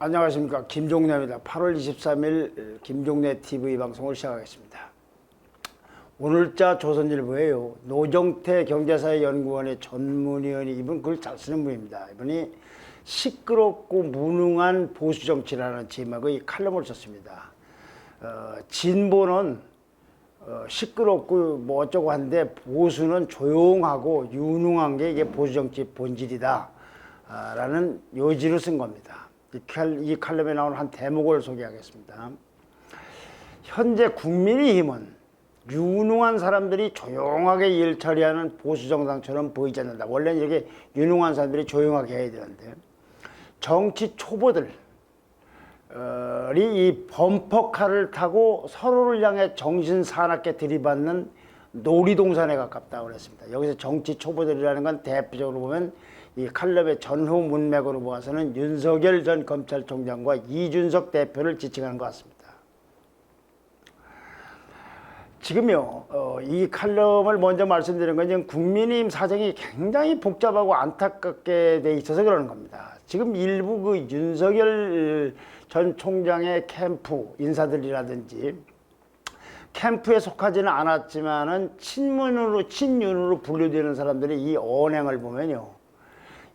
안녕하십니까, 김종래입니다. 8월 23일 김종래 TV 방송을 시작하겠습니다. 오늘자 조선일보에요, 노정태 경제사회연구원의 전문위원이, 이분 글 잘 쓰는 분입니다. 이분이 시끄럽고 무능한 보수정치라는 제목의 칼럼을 썼습니다. 진보는 시끄럽고 뭐 어쩌고 한데 보수는 조용하고 유능한 게 이게 보수정치 본질이다 라는 요지를 쓴 겁니다. 이 칼럼에 나오는 한 대목을 소개하겠습니다. 현재 국민의힘은 유능한 사람들이 조용하게 일 처리하는 보수정당처럼 보이지 않는다. 원래는 이렇게 유능한 사람들이 조용하게 해야 되는데, 정치 초보들이 이 범퍼카를 타고 서로를 향해 정신 사납게 들이받는 놀이동산에 가깝다고 그랬습니다. 여기서 정치 초보들이라는 건 대표적으로 보면 이 칼럼의 전후 문맥으로 보아서는 윤석열 전 검찰총장과 이준석 대표를 지칭하는 것 같습니다. 지금요, 이 칼럼을 먼저 말씀드리는 건 지금 국민의힘 사정이 굉장히 복잡하고 안타깝게 돼 있어서 그러는 겁니다. 지금 일부 그 윤석열 전 총장의 캠프 인사들이라든지, 캠프에 속하지는 않았지만은 친윤으로 분류되는 사람들이 이 언행을 보면요,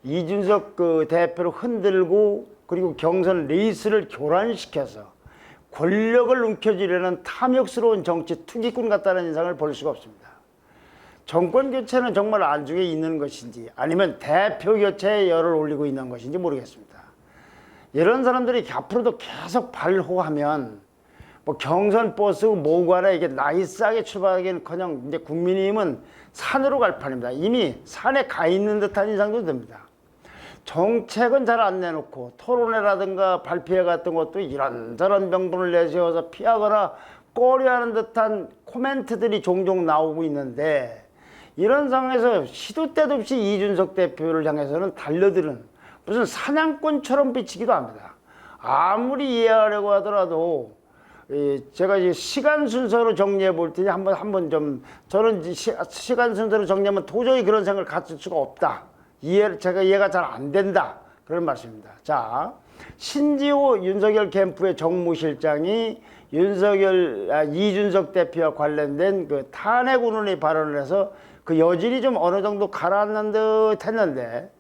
이준석 그 대표를 흔들고 그리고 경선 레이스를 교란시켜서 권력을 움켜쥐려는 탐욕스러운 정치 투기꾼 같다는 인상을 볼 수가 없습니다. 정권 교체는 정말 안중에 있는 것인지 아니면 대표 교체에 열을 올리고 있는 것인지 모르겠습니다. 이런 사람들이 앞으로도 계속 발호하면 뭐 경선 버스 모으고 하나 이게 나이스하게 출발하기는커녕 이제 국민의힘은 산으로 갈 판입니다. 이미 산에 가 있는 듯한 인상도 듭니다. 정책은 잘 안 내놓고 토론회라든가 발표회 같은 것도 이런저런 명분을 내세워서 피하거나 꺼려하는 듯한 코멘트들이 종종 나오고 있는데, 이런 상황에서 시도 때도 없이 이준석 대표를 향해서는 달려드는 무슨 사냥꾼처럼 비치기도 합니다. 아무리 이해하려고 하더라도 제가 이제 시간 순서로 정리해 볼 테니 한번 좀, 저는 시간 순서로 정리하면 도저히 그런 생각을 가질 수가 없다. 제가 이해가 잘 안 된다. 그런 말씀입니다. 자, 신지호 윤석열 캠프의 정무실장이 이준석 대표와 관련된 그 탄핵 운운의 발언을 해서 그 여질이 좀 어느 정도 가라앉는 듯 했는데,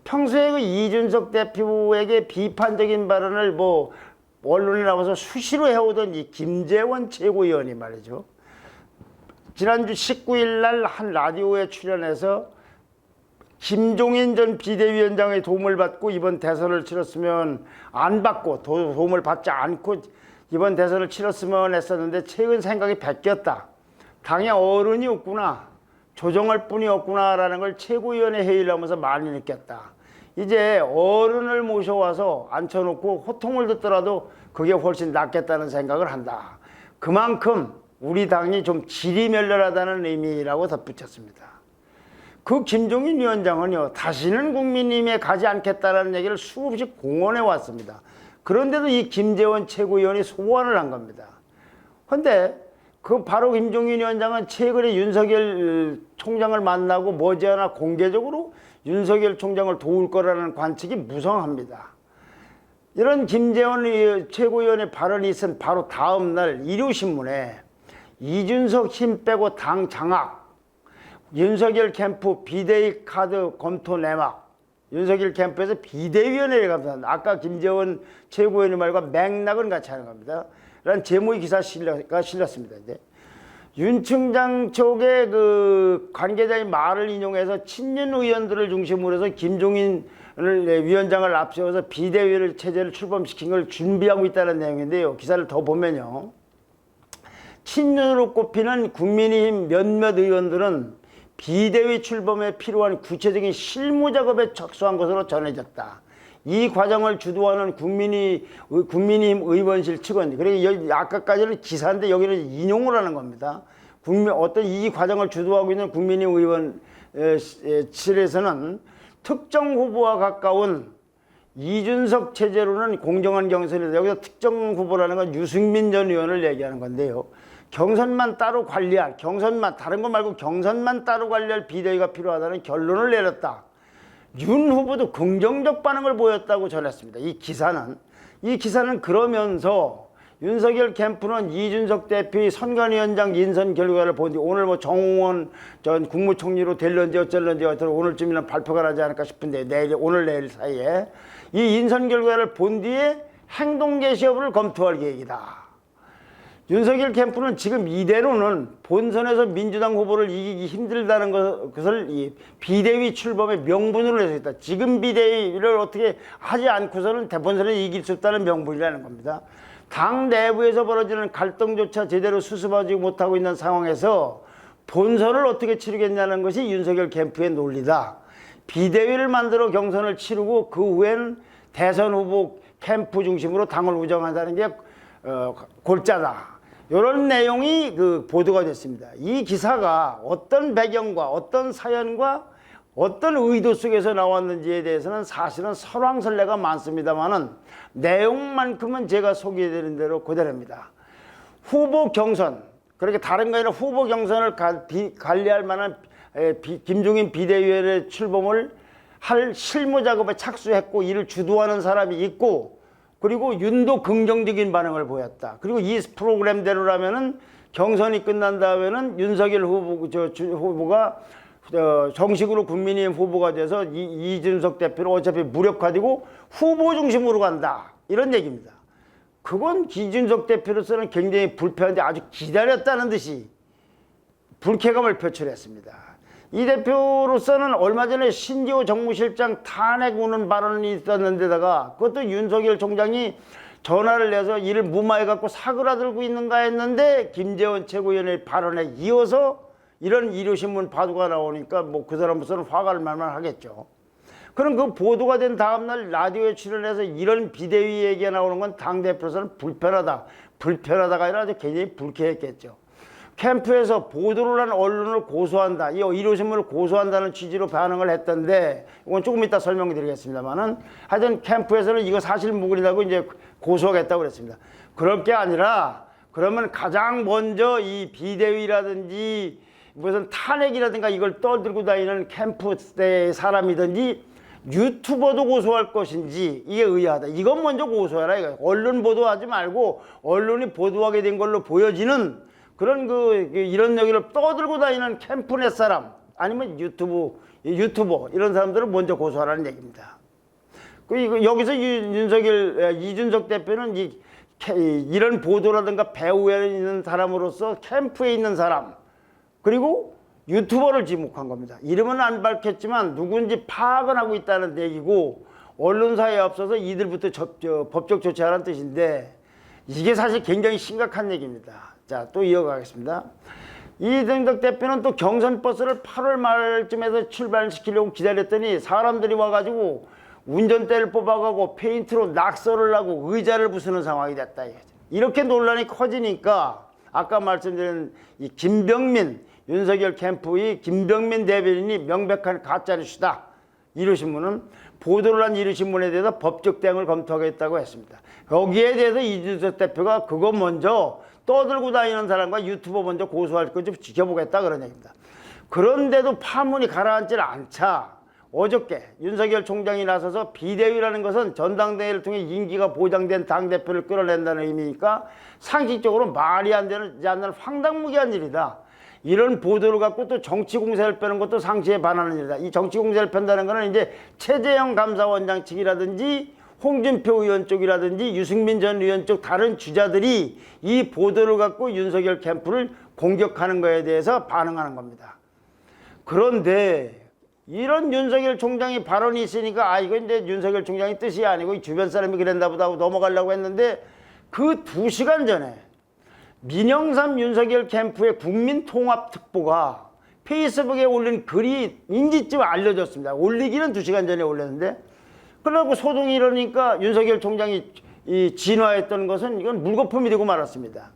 평소에 그 이준석 대표에게 비판적인 발언을 뭐 언론에 나와서 수시로 해오던 이 김재원 최고위원이 말이죠, 지난주 19일 날 한 라디오에 출연해서 김종인 전 비대위원장의 도움을 받고 이번 대선을 치렀으면 안 받고 도움을 받지 않고 이번 대선을 치렀으면 했었는데 최근 생각이 바뀌었다. 당에 어른이 없구나, 조정할 분이 없구나라는 걸 최고위원회 회의를 하면서 많이 느꼈다. 이제 어른을 모셔와서 앉혀놓고 호통을 듣더라도 그게 훨씬 낫겠다는 생각을 한다. 그만큼 우리 당이 좀 질이 멸렬하다는 의미라고 덧붙였습니다. 그 김종인 위원장은요, 다시는 국민의힘에 가지 않겠다라는 얘기를 수없이 공언해 왔습니다. 그런데도 이 김재원 최고위원이 소환을 한 겁니다. 그런데 그 바로 김종인 위원장은 최근에 윤석열 총장을 만나고 머지않아 공개적으로 윤석열 총장을 도울 거라는 관측이 무성합니다. 이런 김재원 최고위원의 발언이 있은 바로 다음 날 일요신문에 이준석 힘 빼고 당 장악, 윤석열 캠프 비대위 카드 검토 내막, 윤석열 캠프에서 비대위원회를 감사한다. 아까 김재원 최고위원의 말과 맥락은 같이 하는 겁니다. 라는 제목의 기사가 실렸습니다. 이제 윤 총장 쪽의 그 관계자의 말을 인용해서 친윤 의원들을 중심으로 해서 김종인 위원장을 앞세워서 비대위 체제를 출범시킨 걸 준비하고 있다는 내용인데요. 기사를 더 보면요, 친윤으로 꼽히는 국민의힘 몇몇 의원들은 비대위 출범에 필요한 구체적인 실무 작업에 착수한 것으로 전해졌다. 이 과정을 주도하는 국민의힘 의원실 측은, 그리고 아까까지는 기사인데 여기는 인용을 하는 겁니다. 어떤 이 과정을 주도하고 있는 국민의힘 의원실에서는 특정 후보와 가까운 이준석 체제로는 공정한 경선이다. 여기서 특정 후보라는 건 유승민 전 의원을 얘기하는 건데요. 경선만 따로 관리할, 다른 거 말고 경선만 따로 관리할 비대위가 필요하다는 결론을 내렸다. 윤 후보도 긍정적 반응을 보였다고 전했습니다. 이 기사는 이 기사는 그러면서 윤석열 캠프는 이준석 대표의 선관위원장 인선 결과를 본 뒤 오늘 뭐 정홍원 전 국무총리로 될런지 어쩔런지 오늘쯤이면 발표가 나지 않을까 싶은데 오늘 내일 사이에 이 인선 결과를 본 뒤에 행동 개시 여부를 검토할 계획이다. 윤석열 캠프는 지금 이대로는 본선에서 민주당 후보를 이기기 힘들다는 것을 이 비대위 출범의 명분으로 해서 있다. 지금 비대위를 어떻게 하지 않고서는 대본선에 이길 수 없다는 명분이라는 겁니다. 당 내부에서 벌어지는 갈등조차 제대로 수습하지 못하고 있는 상황에서 본선을 어떻게 치르겠냐는 것이 윤석열 캠프의 논리다. 비대위를 만들어 경선을 치르고 그 후엔 대선 후보 캠프 중심으로 당을 운영한다는 게 골자다. 이런 내용이 보도가 됐습니다. 이 기사가 어떤 배경과 어떤 사연과 어떤 의도 속에서 나왔는지에 대해서는 사실은 설왕설래가 많습니다만은 내용만큼은 제가 소개해드린 대로 그대로입니다. 후보 경선, 그렇게 다른 거 아니라 후보 경선을 관리할 만한 김종인 비대위원회 출범을 할 실무 작업에 착수했고 이를 주도하는 사람이 있고 그리고 윤도 긍정적인 반응을 보였다. 그리고 이 프로그램대로라면은 경선이 끝난 다음에는 윤석열 후보가 정식으로 국민의힘 후보가 돼서 이준석 대표를 어차피 무력화되고 후보 중심으로 간다. 이런 얘기입니다. 그건 이준석 대표로서는 굉장히 불편한데 아주 기다렸다는 듯이 불쾌감을 표출했습니다. 이 대표로서는 얼마 전에 신지호 정무실장 탄핵 우는 발언이 있었는데다가 그것도 윤석열 총장이 전화를 내서 이를 무마해갖고 사그라들고 있는가 했는데 김재원 최고위원의 발언에 이어서 이런 일요신문 보도가 나오니까 뭐 그 사람으로서는 화가 날 만만 하겠죠. 그럼 그 보도가 된 다음날 라디오에 출연해서 이런 비대위 얘기가 나오는 건 당대표로서는 불편하다. 불편하다가 아니라 아주 굉장히 불쾌했겠죠. 캠프에서 보도를 한 언론을 고소한다. 이 일요신문을 고소한다는 취지로 반응을 했던데 이건 조금 이따 설명드리겠습니다만은 하여튼 캠프에서는 이거 사실 무근이라고 이제 고소하겠다고 그랬습니다. 그럴 게 아니라 그러면 가장 먼저 이 비대위라든지 무슨 탄핵이라든가 이걸 떠들고 다니는 캠프 때 사람이든지 유튜버도 고소할 것인지 이게 의아하다. 이건 먼저 고소해라. 이거. 언론 보도하지 말고 언론이 보도하게 된 걸로 보여지는 그런 이런 얘기를 떠들고 다니는 캠프넷 사람 아니면 유튜버 이런 사람들을 먼저 고소하라는 얘기입니다. 여기서 이준석 대표는 이런 보도라든가 배후에 있는 사람으로서 캠프에 있는 사람 그리고 유튜버를 지목한 겁니다. 이름은 안 밝혔지만 누군지 파악은 하고 있다는 얘기고 언론사에 앞서서 이들부터 법적 조치하라는 뜻인데 이게 사실 굉장히 심각한 얘기입니다. 자, 또 이어가겠습니다. 이준석 대표는 또 경선 버스를 8월 말쯤에서 출발시키려고 기다렸더니 사람들이 와가지고 운전대를 뽑아가고 페인트로 낙서를 하고 의자를 부수는 상황이 됐다. 이렇게 논란이 커지니까 아까 말씀드린 이 김병민 윤석열 캠프의 김병민 대변인이 명백한 가짜뉴스다. 이루신문은 보도를 한 이루신문에 대해서 법적 대응을 검토하겠다고 했습니다. 거기에 대해서 이준석 대표가 그거 먼저 떠들고 다니는 사람과 유튜버 먼저 고소할 거 좀 지켜보겠다 그런 얘기입니다. 그런데도 파문이 가라앉질 않자 어저께 윤석열 총장이 나서서 비대위라는 것은 전당대회를 통해 임기가 보장된 당대표를 끌어낸다는 의미니까 상식적으로 말이 안 되지 않는 황당무계한 일이다. 이런 보도를 갖고 또 정치 공세를 빼는 것도 상시에 반하는 일이다. 이 정치 공세를 편다는 것은 이제 최재형 감사원장 측이라든지 홍준표 의원 쪽이라든지 유승민 전 의원 쪽 다른 주자들이 이 보도를 갖고 윤석열 캠프를 공격하는 것에 대해서 반응하는 겁니다. 그런데 이런 윤석열 총장이 발언이 있으니까 이건 이제 윤석열 총장의 뜻이 아니고 주변 사람이 그랬나 보다 하고 넘어가려고 했는데 그 2시간 전에 민영삼 윤석열 캠프의 국민통합특보가 페이스북에 올린 글이 인지쯤 알려졌습니다. 올리기는 2시간 전에 올렸는데 그러고 소동이 일어나니까 윤석열 총장이 진화했던 것은 이건 물거품이 되고 말았습니다.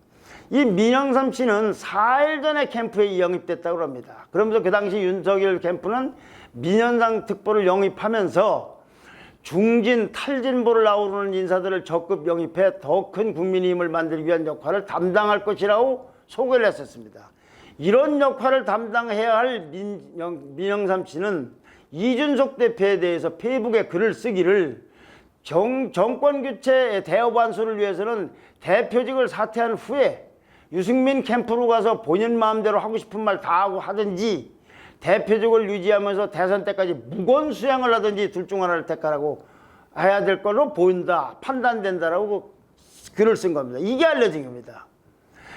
이 민영삼 씨는 4일 전에 캠프에 영입됐다고 합니다. 그러면서 그 당시 윤석열 캠프는 민영삼 특보를 영입하면서 중진 탈진보를 아우르는 인사들을 적극 영입해 더 큰 국민의힘을 만들기 위한 역할을 담당할 것이라고 소개를 했었습니다. 이런 역할을 담당해야 할 민영삼 씨는 이준석 대표에 대해서 페이북에 글을 쓰기를 정권 교체 대업 완수를 위해서는 대표직을 사퇴한 후에 유승민 캠프로 가서 본인 마음대로 하고 싶은 말 다 하고 하든지 대표직을 유지하면서 대선 때까지 무건 수양을 하든지 둘 중 하나를 택하라고 해야 될 걸로 보인다, 판단된다라고 글을 쓴 겁니다. 이게 알려진 겁니다.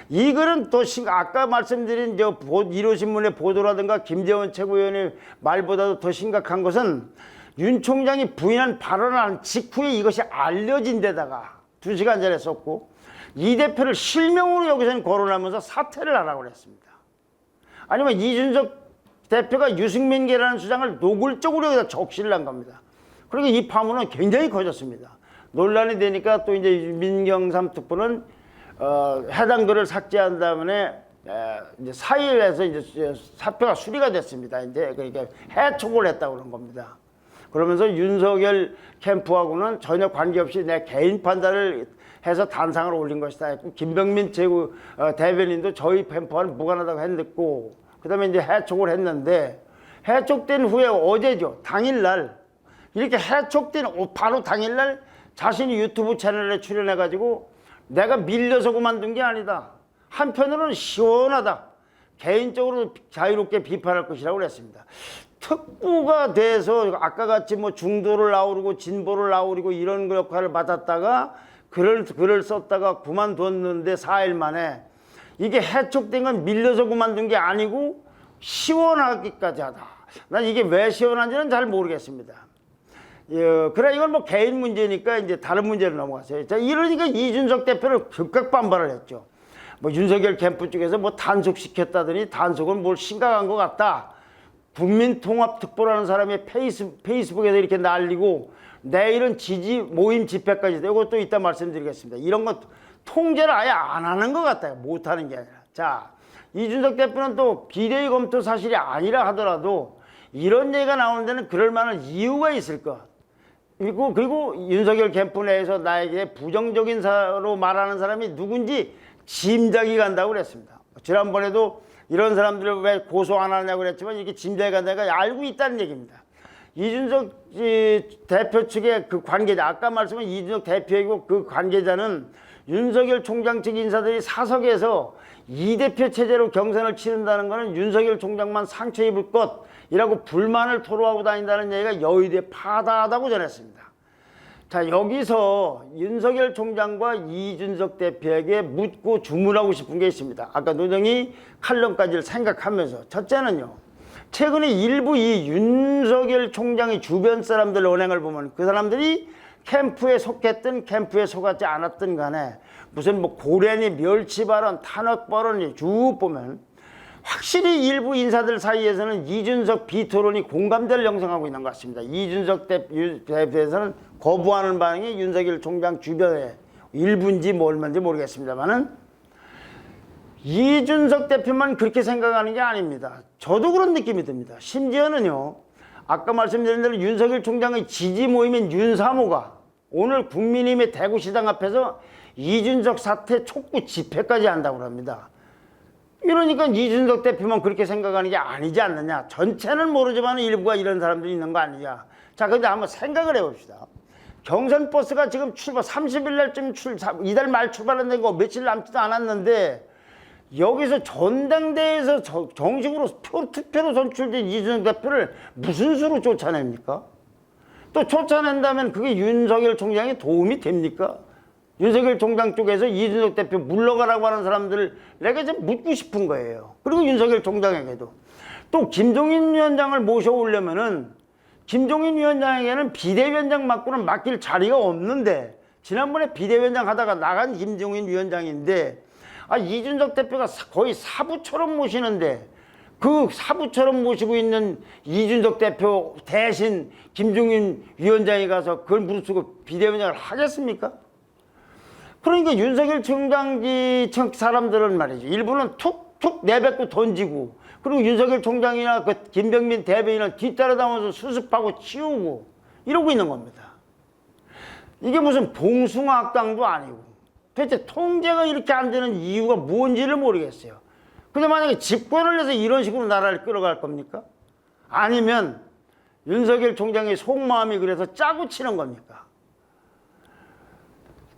이 글은 또 아까 말씀드린 1호신문의 보도라든가 김재원 최고위원의 말보다도 더 심각한 것은 윤 총장이 부인한 발언을 한 직후에 이것이 알려진 데다가 2시간 전에 썼고 이 대표를 실명으로 여기서는 거론하면서 사퇴를 하라고 그랬습니다. 아니면 이준석 대표가 유승민계라는 주장을 노골적으로 여기다 적시를 한 겁니다. 그러니까 이 파문은 굉장히 커졌습니다. 논란이 되니까 또 이제 민경삼 특보는 해당 글을 삭제한 다음에 이제 사의회에서 이제 사표가 수리가 됐습니다. 이제 그러니까 해촉을 했다고 그런 겁니다. 그러면서 윤석열 캠프하고는 전혀 관계없이 내 개인 판단을 해서 단상을 올린 것이다 했고 김병민 최고 대변인도 저희 캠프와는 무관하다고 했고 그다음에 이제 해촉을 했는데 해촉된 후에 어제죠. 당일날 이렇게 해촉된 바로 당일날 자신이 유튜브 채널에 출연해가지고 내가 밀려서 그만둔 게 아니다. 한편으로는 시원하다. 개인적으로 자유롭게 비판할 것이라고 그랬습니다. 특보가 돼서 아까 같이 뭐 중도를 아우르고 진보를 아우르고 이런 역할을 맡았다가 글을 썼다가 그만뒀는데 4일 만에 이게 해촉된 건 밀려서 그만둔 게 아니고 시원하기까지 하다. 난 이게 왜 시원한지는 잘 모르겠습니다. 그래 이건 뭐 개인 문제니까 이제 다른 문제로 넘어갔어요. 자, 이러니까 이준석 대표를 즉각 반발을 했죠. 뭐 윤석열 캠프 쪽에서 뭐 단속시켰다더니 단속은 뭘 심각한 것 같다. 국민통합특보라는 사람이 페이스북에서 이렇게 날리고 내일은 지지 모임 집회까지 되고 이것도 이따 말씀드리겠습니다. 이런 것 통제를 아예 안 하는 것 같아요. 못하는 게 아니라. 자, 이준석 대표는 또 비대위 검토 사실이 아니라 하더라도 이런 얘기가 나오는 데는 그럴 만한 이유가 있을 것. 그리고 윤석열 캠프 내에서 나에게 부정적인 사로 말하는 사람이 누군지 짐작이 간다고 그랬습니다. 지난번에도 이런 사람들을 왜 고소 안 하냐고 그랬지만 이게 짐작이 간다가 알고 있다는 얘기입니다. 이준석 대표 측의 그 관계자, 아까 말씀한 이준석 대표이고 그 관계자는 윤석열 총장 측 인사들이 사석에서 이 대표 체제로 경선을 치른다는 것은 윤석열 총장만 상처 입을 것이라고 불만을 토로하고 다닌다는 얘기가 여의도에 파다하다고 전했습니다. 자, 여기서 윤석열 총장과 이준석 대표에게 묻고 주문하고 싶은 게 있습니다. 아까 노정희 칼럼까지를 생각하면서 첫째는요. 최근에 일부 이 윤석열 총장의 주변 사람들 언행을 보면 그 사람들이 캠프에 속했든 캠프에 속하지 않았든 간에 무슨 뭐 고래니 멸치 발언, 탄핵 발언이 쭉 보면 확실히 일부 인사들 사이에서는 이준석 비토론이 공감대를 형성하고 있는 것 같습니다. 이준석 대표에서는 거부하는 반응이 윤석열 총장 주변에 일부인지 뭐 얼마인지 모르겠습니다만은 이준석 대표만 그렇게 생각하는 게 아닙니다. 저도 그런 느낌이 듭니다. 심지어는요. 아까 말씀드린 대로 윤석열 총장의 지지 모임인 윤사모가 오늘 국민의힘의 대구시당 앞에서 이준석 사퇴 촉구 집회까지 한다고 합니다. 이러니까 이준석 대표만 그렇게 생각하는 게 아니지 않느냐. 전체는 모르지만 일부가 이런 사람들이 있는 거 아니냐. 자, 근데 한번 생각을 해봅시다. 경선 버스가 지금 30일 날쯤 이달 말 출발한다는 거 며칠 남지도 않았는데 여기서 전당대회에서 정식으로 투표로 선출된 이준석 대표를 무슨 수로 쫓아냅니까? 또 쫓아낸다면 그게 윤석열 총장에 도움이 됩니까? 윤석열 총장 쪽에서 이준석 대표 물러가라고 하는 사람들에게 좀 묻고 싶은 거예요. 그리고 윤석열 총장에게도. 또 김종인 위원장을 모셔오려면은 김종인 위원장에게는 비대위원장 맡고는 맡길 자리가 없는데 지난번에 비대위원장 하다가 나간 김종인 위원장인데 이준석 대표가 거의 사부처럼 모시는데 그 사부처럼 모시고 있는 이준석 대표 대신 김종인 위원장이 가서 그걸 무릅쓰고 비대위원장을 하겠습니까? 그러니까 윤석열 총장지 사람들은 말이죠. 일부는 툭툭 내뱉고 던지고 그리고 윤석열 총장이나 그 김병민 대변인은 뒤따라다니면서 수습하고 치우고 이러고 있는 겁니다. 이게 무슨 봉숭아학당도 아니고 대체 통제가 이렇게 안 되는 이유가 뭔지를 모르겠어요. 근데 만약에 집권을 해서 이런 식으로 나라를 끌어갈 겁니까? 아니면 윤석열 총장의 속마음이 그래서 짜고 치는 겁니까?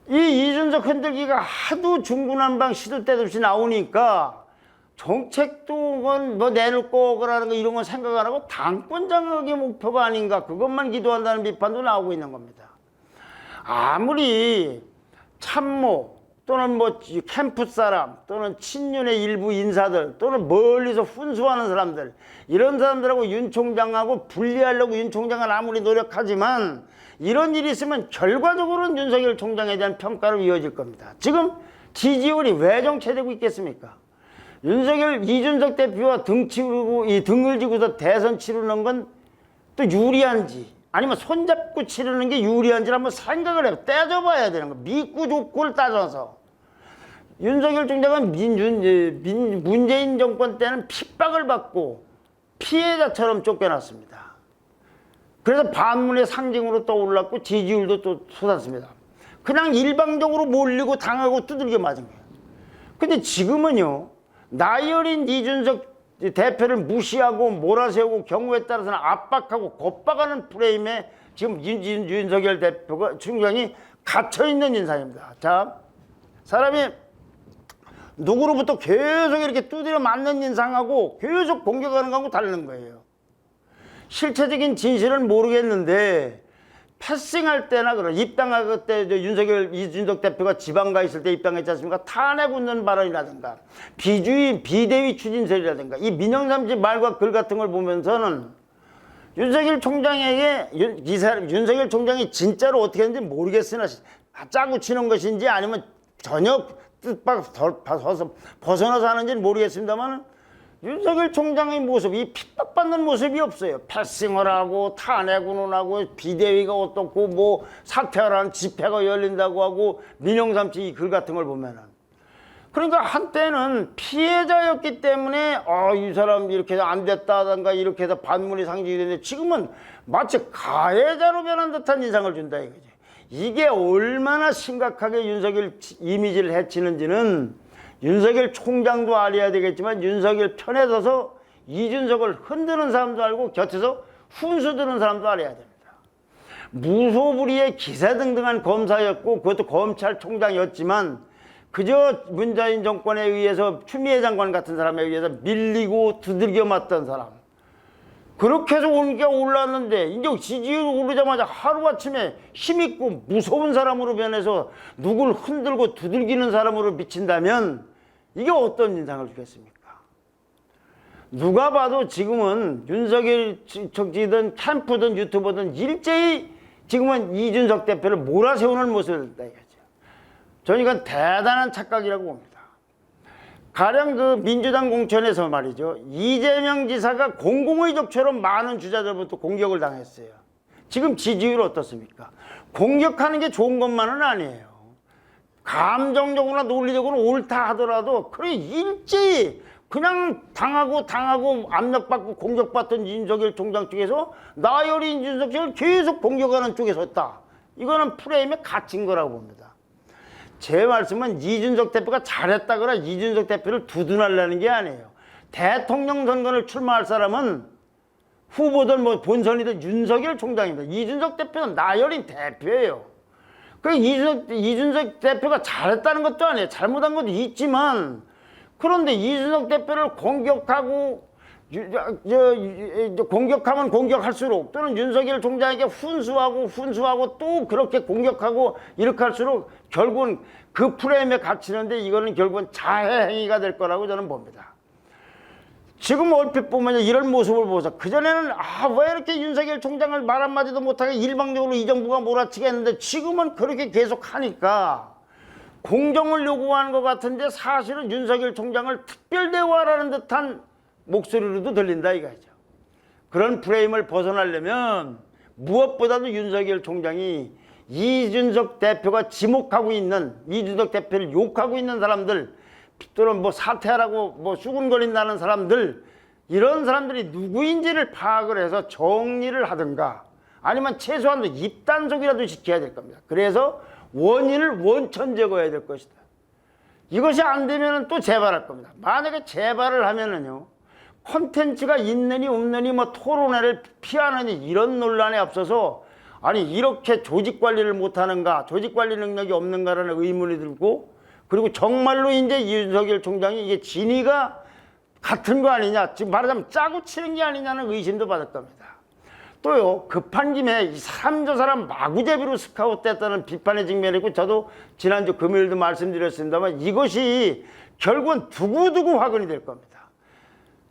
이 이준석 흔들기가 하도 중구난방 시도 때도 없이 나오니까 정책도 뭐 내놓을 거라는 거 이런 건 생각 안 하고 당권 장악이 목표가 아닌가 그것만 기도한다는 비판도 나오고 있는 겁니다. 아무리 참모 또는 뭐 캠프 사람 또는 친윤의 일부 인사들 또는 멀리서 훈수하는 사람들 이런 사람들하고 윤 총장하고 분리하려고 윤 총장은 아무리 노력하지만 이런 일이 있으면 결과적으로는 윤석열 총장에 대한 평가로 이어질 겁니다. 지금 지지율이 왜 정체되고 있겠습니까? 이준석 대표와 등을 지고서 대선 치르는 건 또 유리한지 아니면 손잡고 치르는 게 유리한지를 한번 생각을 해요. 따져봐야 되는 거. 믿고 좋고를 따져서. 윤석열 총장은 문재인 정권 때는 핍박을 받고 피해자처럼 쫓겨났습니다. 그래서 반문의 상징으로 떠올랐고 지지율도 또 솟았습니다. 그냥 일방적으로 몰리고 당하고 두들겨 맞은 거예요. 근데 지금은요. 나이 어린 이준석 대표를 무시하고 몰아세우고 경우에 따라서는 압박하고 겁박하는 프레임에 지금 윤석열 대표가 총장이 갇혀있는 인상입니다. 자, 사람이 누구로부터 계속 이렇게 두드려 맞는 인상하고 계속 공격하는 거하고 다른 거예요. 실체적인 진실은 모르겠는데 패싱할 때나 그런 입당할 때 이준석 대표가 지방가 있을 때 입당했지 않습니까? 탄핵 웃는 발언이라든가 비대위 추진설이라든가 이 민영삼지 말과 글 같은 걸 보면서는 윤석열 총장에게 윤석열 총장이 진짜로 어떻게 했는지 모르겠으나 짜고 치는 것인지 아니면 전혀 뜻밖 벗어나서 하는지는 모르겠습니다만 윤석열 총장의 모습, 이 핍박받는 모습이 없어요. 패싱을 하고 탄핵 운운하고 비대위가 어떻고 뭐 사퇴하라는 집회가 열린다고 하고 민영삼치 이 글 같은 걸 보면은 그러니까 한때는 피해자였기 때문에 이 사람 이렇게 해서 안 됐다든가 이렇게 해서 반문이 상징이 되는데 지금은 마치 가해자로 변한 듯한 인상을 준다 이거지. 이게 얼마나 심각하게 윤석열 이미지를 해치는지는 윤석열 총장도 알아야 되겠지만 윤석열 편에 서서 이준석을 흔드는 사람도 알고 곁에서 훈수 드는 사람도 알아야 됩니다. 무소불위의 기세등등한 검사였고 그것도 검찰총장이었지만 그저 문재인 정권에 의해서 추미애 장관 같은 사람에 의해서 밀리고 두들겨 맞던 사람 그렇게 해서 온게 올랐는데 이제 지지율 오르자마자 하루아침에 힘있고 무서운 사람으로 변해서 누굴 흔들고 두들기는 사람으로 비친다면 이게 어떤 인상을 주겠습니까? 누가 봐도 지금은 윤석열 정치든 캠프든 유튜버든 일제히 지금은 이준석 대표를 몰아세우는 모습을 낸다 이거죠. 저는 이건 대단한 착각이라고 봅니다. 가령 그 민주당 공천에서 말이죠. 이재명 지사가 공공의적처럼 많은 주자들부터 공격을 당했어요. 지금 지지율 어떻습니까? 공격하는 게 좋은 것만은 아니에요. 감정적으로나 논리적으로 옳다 하더라도 그래 일제히 그냥 당하고 압력받고 공격받던 윤석열 총장 쪽에서 나이 어린 이준석 씨를 계속 공격하는 쪽에 섰다. 이거는 프레임에 갇힌 거라고 봅니다. 제 말씀은 이준석 대표가 잘했다거나 이준석 대표를 두둔하려는 게 아니에요. 대통령 선거를 출마할 사람은 후보든 뭐 본선이든 윤석열 총장입니다. 이준석 대표는 나이 어린 대표예요. 그 이준석 대표가 잘했다는 것도 아니에요. 잘못한 것도 있지만 그런데 이준석 대표를 공격하고 공격하면 공격할수록 또는 윤석열 총장에게 훈수하고 또 그렇게 공격하고 이렇게 할수록 결국은 그 프레임에 갇히는데 이거는 결국은 자해 행위가 될 거라고 저는 봅니다. 지금 얼핏 보면 이런 모습을 보면서 그전에는 왜 이렇게 윤석열 총장을 말 한마디도 못하게 일방적으로 이 정부가 몰아치게 했는데 지금은 그렇게 계속 하니까 공정을 요구하는 것 같은데 사실은 윤석열 총장을 특별 대우하라는 듯한 목소리로도 들린다 이거죠. 그런 프레임을 벗어나려면 무엇보다도 윤석열 총장이 이준석 대표가 지목하고 있는 이준석 대표를 욕하고 있는 사람들 또는 뭐 사퇴하라고 뭐 수군거린다는 사람들 이런 사람들이 누구인지를 파악을 해서 정리를 하든가 아니면 최소한 입단속이라도 시켜야 될 겁니다. 그래서 원인을 원천 제거해야 될 것이다. 이것이 안 되면 또 재발할 겁니다. 만약에 재발을 하면은요 콘텐츠가 있느니 없느니 뭐 토론회를 피하느니 이런 논란에 앞서서 아니 이렇게 조직 관리를 못하는가, 조직 관리 능력이 없는가라는 의문이 들고, 그리고 정말로 이제 윤석열 총장이 이게 진위가 같은 거 아니냐, 지금 말하자면 짜고 치는 게 아니냐는 의심도 받을 겁니다. 또요, 급한 김에 이 사람 저 사람 마구잡이로 스카우트 됐다는 비판의 직면이 있고, 저도 지난주 금요일도 말씀드렸습니다만 이것이 결국은 두고두고 화근이 될 겁니다.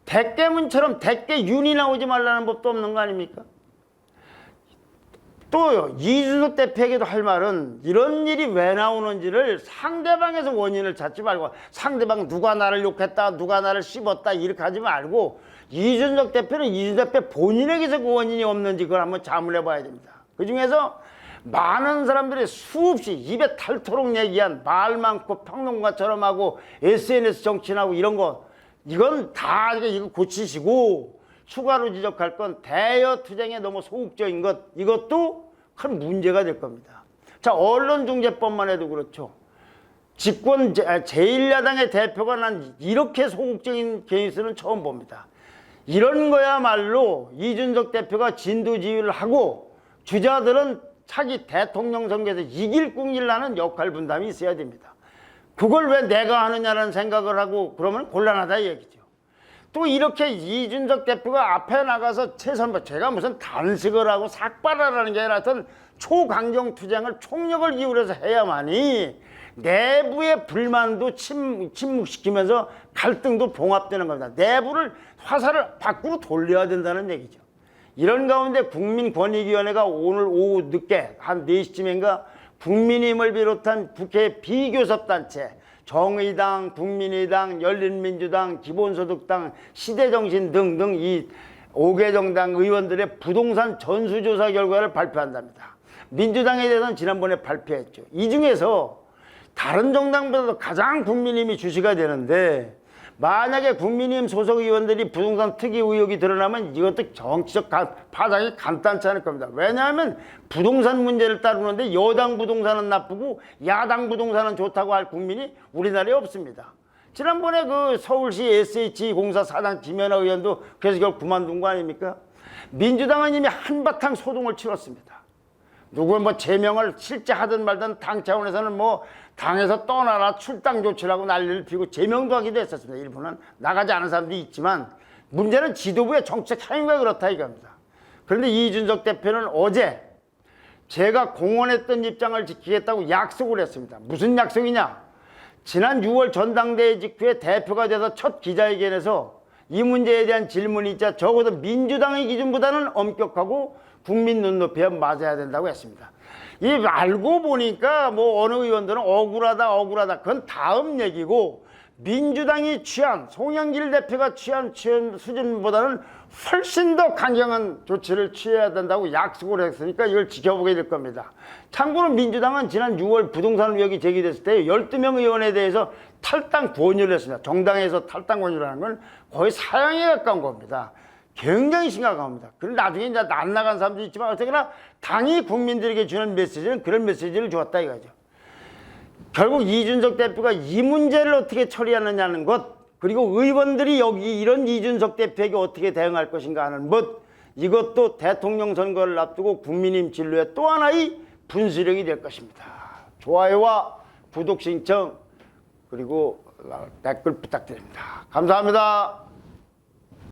대깨문처럼 대깨윤이 나오지 말라는 법도 없는 거 아닙니까? 또요, 이준석 대표에게도 할 말은 이런 일이 왜 나오는지를 상대방에서 원인을 찾지 말고, 상대방 누가 나를 욕했다, 누가 나를 씹었다 이렇게 하지 말고, 이준석 대표는 이준석 대표 본인에게서 그 원인이 없는지 그걸 한번 자문해 봐야 됩니다. 그 중에서 많은 사람들이 수없이 입에 탈토록 얘기한 말 많고 평론가처럼 하고 SNS 정치인하고 이런 거, 이건 다 이거 고치시고, 추가로 지적할 건 대여 투쟁에 너무 소극적인 것, 이것도 큰 문제가 될 겁니다. 자, 언론중재법만 해도 그렇죠. 집권 제1야당의 대표가 난 이렇게 소극적인 케이스는 처음 봅니다. 이런 거야말로 이준석 대표가 진두지휘를 하고 주자들은 차기 대통령 선거에서 이길 꿍일라는 역할 분담이 있어야 됩니다. 그걸 왜 내가 하느냐는 생각을 하고 그러면 곤란하다 이 얘기죠. 또 이렇게 이준석 대표가 앞에 나가서 최선부, 제가 무슨 단식을 하고 삭발하라는 게 아니라 하여튼 초강경 투쟁을 총력을 기울여서 해야만이 내부의 불만도 침묵시키면서 갈등도 봉합되는 겁니다. 내부를 화살을 밖으로 돌려야 된다는 얘기죠. 이런 가운데 국민권익위원회가 오늘 오후 늦게 한 4시쯤인가 국민의힘을 비롯한 국회 비교섭단체 정의당, 국민의당, 열린민주당, 기본소득당, 시대정신 등등 이 5개 정당 의원들의 부동산 전수조사 결과를 발표한답니다. 민주당에 대해서는 지난번에 발표했죠. 이 중에서 다른 정당보다도 가장 국민의힘이 주시가 되는데, 만약에 국민의힘 소속 의원들이 부동산 투기 의혹이 드러나면 이것도 정치적 파장이 간단치 않을 겁니다. 왜냐하면 부동산 문제를 다루는데 여당 부동산은 나쁘고 야당 부동산은 좋다고 할 국민이 우리나라에 없습니다. 지난번에 그 서울시 SH공사 사장 김연아 의원도 그래서 결국 그만둔 거 아닙니까? 민주당은 이미 한바탕 소동을 치렀습니다. 누구 뭐 제명을 실제 하든 말든 당 차원에서는 뭐 당에서 떠나라 출당 조치라고 난리를 피우고 제명도 하기도 했었습니다. 일부는 나가지 않은 사람도 있지만 문제는 지도부의 정책 행위가 그렇다 이겁니다. 그런데 이준석 대표는 어제 제가 공언했던 입장을 지키겠다고 약속을 했습니다. 무슨 약속이냐? 지난 6월 전당대회 직후에 대표가 돼서 첫 기자회견에서 이 문제에 대한 질문이 있자 적어도 민주당의 기준보다는 엄격하고 국민 눈높이에 맞아야 된다고 했습니다. 이 알고 보니까 뭐 어느 의원들은 억울하다 그건 다음 얘기고, 민주당이 취한 송영길 대표가 취한 수준보다는 훨씬 더 강경한 조치를 취해야 된다고 약속을 했으니까 이걸 지켜보게 될 겁니다. 참고로 민주당은 지난 6월 부동산 의혹이 제기됐을 때 12명 의원에 대해서 탈당 권유를 했습니다. 정당에서 탈당 권유라는 건 거의 사형에 가까운 겁니다. 굉장히 심각한 겁니다. 그런데 나중에 이제 안 나간 사람도 있지만 어쨌거나 당이 국민들에게 주는 메시지는 그런 메시지를 주었다 이거죠. 결국 이준석 대표가 이 문제를 어떻게 처리하느냐는 것, 그리고 의원들이 여기 이런 이준석 대표에게 어떻게 대응할 것인가 하는 것, 이것도 대통령 선거를 앞두고 국민의힘 진로의 또 하나의 분수령이 될 것입니다. 좋아요와 구독 신청 그리고 댓글 부탁드립니다. 감사합니다.